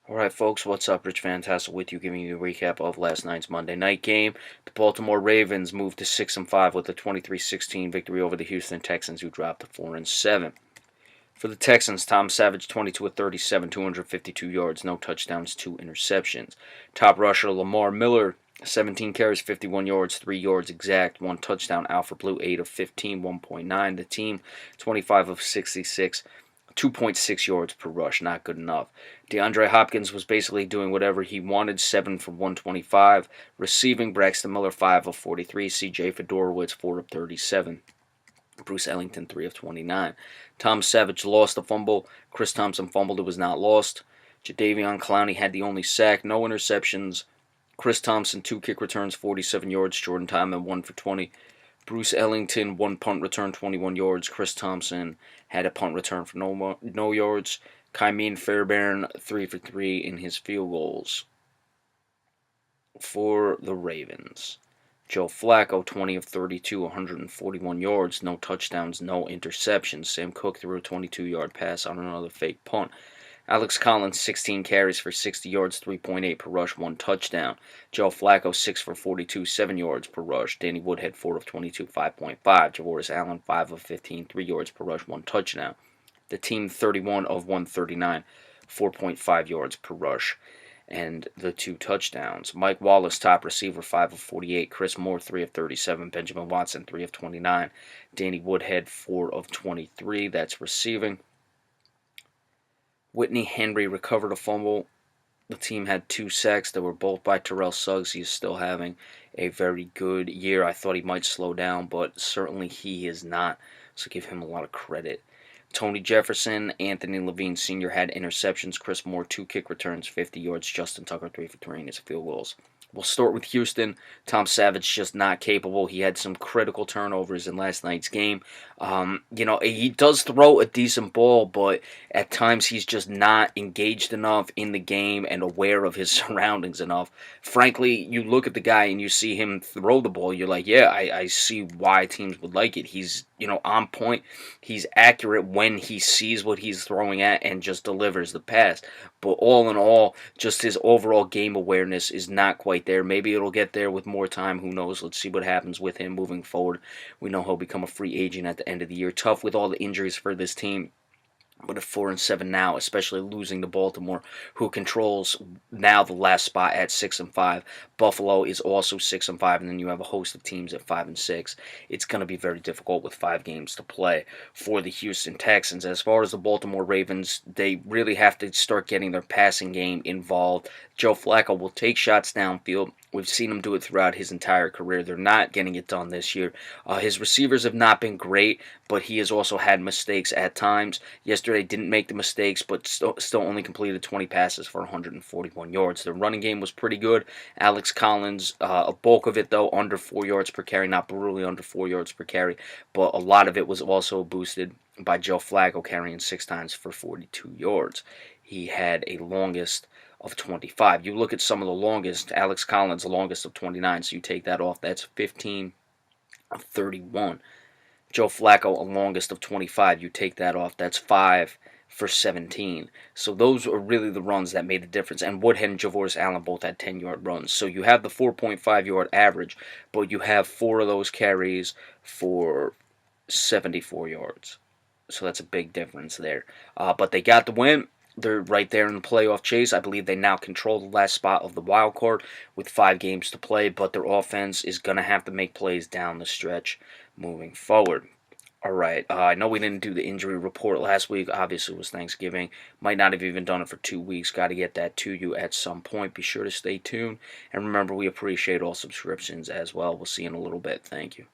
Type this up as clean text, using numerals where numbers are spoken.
Alright folks, what's up? Rich Fantastic with you, giving you a recap of last night's Monday night game. The Baltimore Ravens moved to 6-5 with a 23-16 victory over the Houston Texans, who dropped to 4-7. For the Texans, Tom Savage 22 of 37, 252 yards, no touchdowns, 2 interceptions. Top rusher Lamar Miller, 17 carries, 51 yards, 3 yards exact, 1 touchdown. Alfred Blue 8 of 15, 1.9. The team 25 of 66. 2.6 yards per rush, not good enough. DeAndre Hopkins was basically doing whatever he wanted, 7 for 125. Receiving, Braxton Miller 5 of 43. CJ Fedorowicz 4 of 37. Bruce Ellington 3 of 29. Tom Savage lost a fumble. Chris Thompson fumbled. It was not lost. Jadeveon Clowney had the only sack, no interceptions. Chris Thompson 2 kick returns, 47 yards. Jordan Tyman 1 for 20. Bruce Ellington, 1 punt return, 21 yards. Chris Thompson had a punt return for no yards. Kymeen Fairbairn, 3 for 3 in his field goals. For the Ravens, Joe Flacco, 20 of 32, 141 yards, no touchdowns, no interceptions. Sam Cook threw a 22-yard pass on another fake punt. Alex Collins, 16 carries for 60 yards, 3.8 per rush, 1 touchdown. Joe Flacco, 6 for 42, 7 yards per rush. Danny Woodhead, 4 of 22, 5.5. Javoris Allen, 5 of 15, 3 yards per rush, 1 touchdown. The team, 31 of 139, 4.5 yards per rush, and the 2 touchdowns. Mike Wallace, top receiver, 5 of 48. Chris Moore, 3 of 37. Benjamin Watson, 3 of 29. Danny Woodhead, 4 of 23. That's receiving. Whitney Henry recovered a fumble. The team had 2 sacks that were both by Terrell Suggs. He's still having a very good year. I thought he might slow down, but certainly he is not, so give him a lot of credit. Tony Jefferson, Anthony Levine Sr. had interceptions. Chris Moore, 2 kick returns, 50 yards. Justin Tucker, 3 for 3 in his field goals. We'll start with Houston. Tom Savage just not capable. He had some critical turnovers in last night's game. He does throw a decent ball, but at times he's just not engaged enough in the game and aware of his surroundings enough. Frankly, you look at the guy and you see him throw the ball, you're like, yeah, I see why teams would like it. He's, on point. He's accurate when he sees what he's throwing at and just delivers the pass. But all in all, just his overall game awareness is not quite there. Maybe it'll get there with more time. Who knows? Let's see what happens with him moving forward. We know he'll become a free agent at the end of the year. Tough with all the injuries for this team. But at 4-7 now, especially losing to Baltimore, who controls now the last spot at 6-5. Buffalo is also 6-5, and then you have a host of teams at 5-6. It's going to be very difficult with 5 games to play for the Houston Texans. As far as the Baltimore Ravens, they really have to start getting their passing game involved. Joe Flacco will take shots downfield. We've seen him do it throughout his entire career. They're not getting it done this year. His receivers have not been great, but he has also had mistakes at times. Yesterday didn't make the mistakes, but still only completed 20 passes for 141 yards. The running game was pretty good. Alex Collins, a bulk of it, though, under 4 yards per carry. Not brutally under 4 yards per carry, but a lot of it was also boosted by Joe Flacco carrying 6 times for 42 yards. He had a longest of 25. You look at some of the longest. Alex Collins, the longest of 29, so you take that off. That's 15 of 31. Joe Flacco, a longest of 25. You take that off. That's 5 for 17. So those are really the runs that made the difference. And Woodhead and Javoris Allen both had 10-yard runs. So you have the 4.5-yard average, but you have 4 of those carries for 74 yards. So that's a big difference there. But they got the win. They're right there in the playoff chase. I believe they now control the last spot of the wild card with 5 games to play, but their offense is going to have to make plays down the stretch moving forward. All right, I know we didn't do the injury report last week. Obviously, it was Thanksgiving. Might not have even done it for 2 weeks. Got to get that to you at some point. Be sure to stay tuned. And remember, we appreciate all subscriptions as well. We'll see you in a little bit. Thank you.